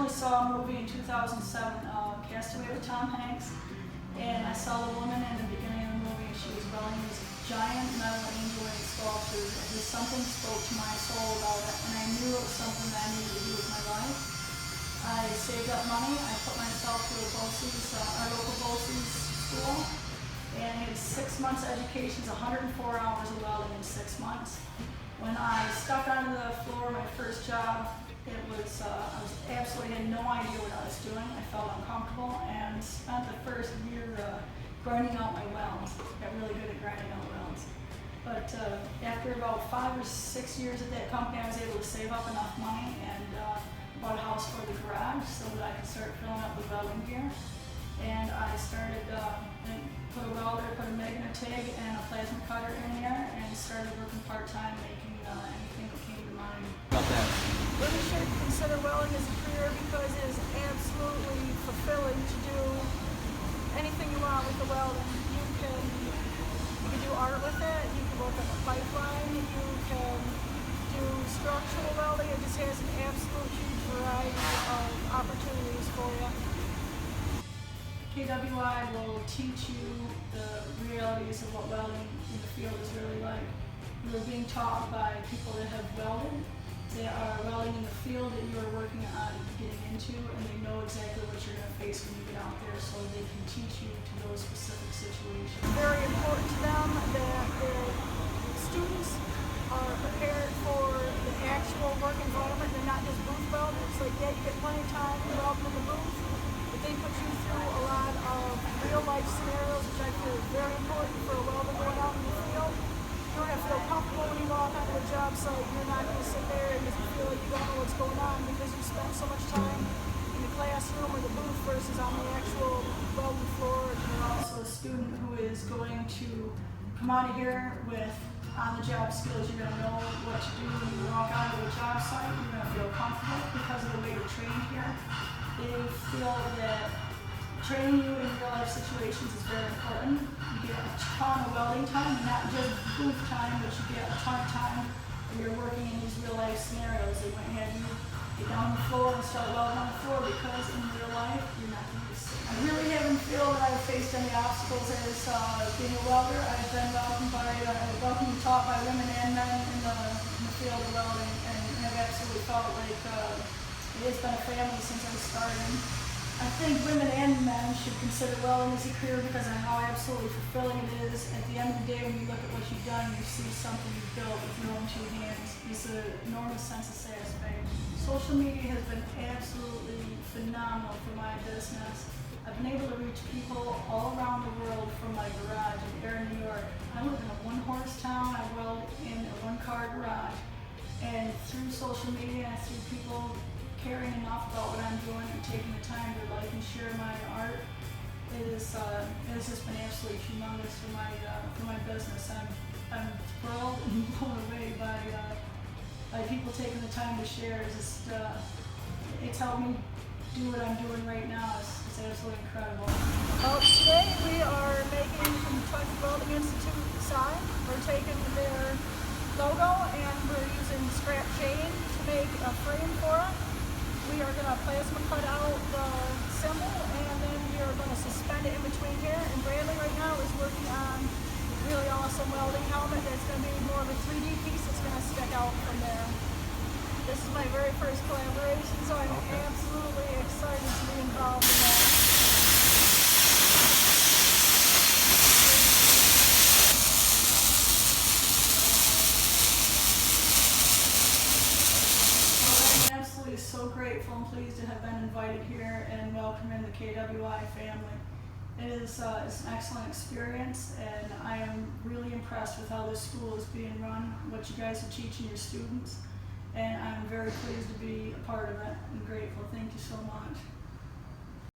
originally saw a movie in 2007, Castaway with Tom Hanks, and I saw the woman in the beginning of the movie, and she was welding this giant metal angel-wing sculpture, and just something spoke to my soul about it, and I knew it was something that I needed to do with my life. I saved up money, I put myself through our local BOCES school, and it was 6 months education, it's 104 hours of welding in 6 months. When I stepped onto the floor, my first job, I absolutely had no idea what I was doing. I felt uncomfortable and spent the first year grinding out my welds. Got really good at grinding out welds. But after about 5 or 6 years at that company, I was able to save up enough money and bought a house for the garage so that I could start filling up with welding gear. And I started, put a welder, put a MIG and a TIG and a plasma cutter in there, and started working part-time making anything that came to mind. About that. Women should consider welding as a career because it is absolutely fulfilling to do anything you want with the welding. You can do art with it, you can work on a pipeline, you can do structural welding. It just has an absolute huge variety of opportunities for you. KWI will teach you the realities of what welding in the field is really like. You're being taught by people that have welded. They are welding in the field that you are working on getting into, and they know exactly what you're going to face when you get out there, so they can teach you to those specific situations. Very important to them that their students are prepared for the actual work environment. They're not just booth welders. Like, yeah, you get plenty of time welding in the booth, but they put you through a lot of real life scenarios, which I feel is very important for a welder going out in the field. You're going to feel comfortable when you walk onto a job site. You're not going to sit there and just feel like you don't know what's going on because you spend so much time in the classroom or the booth versus on the actual welding floor. You're also a student who is going to come out of here with on-the-job skills. You're going to know what to do when you walk onto a job site. You're going to feel comfortable because of the way you're trained here. They feel that training you in real life situations is very important. You get a ton of welding time, not just booth time, but you get a ton of time when you're working in these real life scenarios. They won't have you get down on the floor and start welding on the floor because in real life, you're not going to be safe. I really haven't felt that I've faced any obstacles as being a welder. I've been welcomed and taught by women and men in the field of welding, and I've absolutely felt like it has been a family since I started. I think women and men should consider welding as a career because of how absolutely fulfilling it is. At the end of the day, when you look at what you've done, you see something you've built with your own two hands. It's an enormous sense of satisfaction. Social media has been absolutely phenomenal for my business. I've been able to reach people all around the world from my garage in Erin, New York. I live in a one-horse town. I weld in a one-car garage. And through social media and through people caring enough about what I'm doing and taking the time to like and share my art, it has just been absolutely humongous for my business. I'm thrilled and blown away by people taking the time to share. It's helped me do what I'm doing right now. It's absolutely incredible. Well, today we are making from the Kentucky Welding Institute sign. We're taking their logo and we're using scrap chain to make a frame for it. We are going to plasma cut out the symbol, and then we are going to suspend it in between here. And Bradley right now is working on a really awesome welding helmet that's going to be more of a 3D piece that's going to stick out from there. This is my very first collaboration, so I'm absolutely excited to be involved in that. So grateful and pleased to have been invited here and welcome in the KWI family. It's an excellent experience, and I am really impressed with how this school is being run, what you guys are teaching your students, and I'm very pleased to be a part of it and grateful. Thank you so much.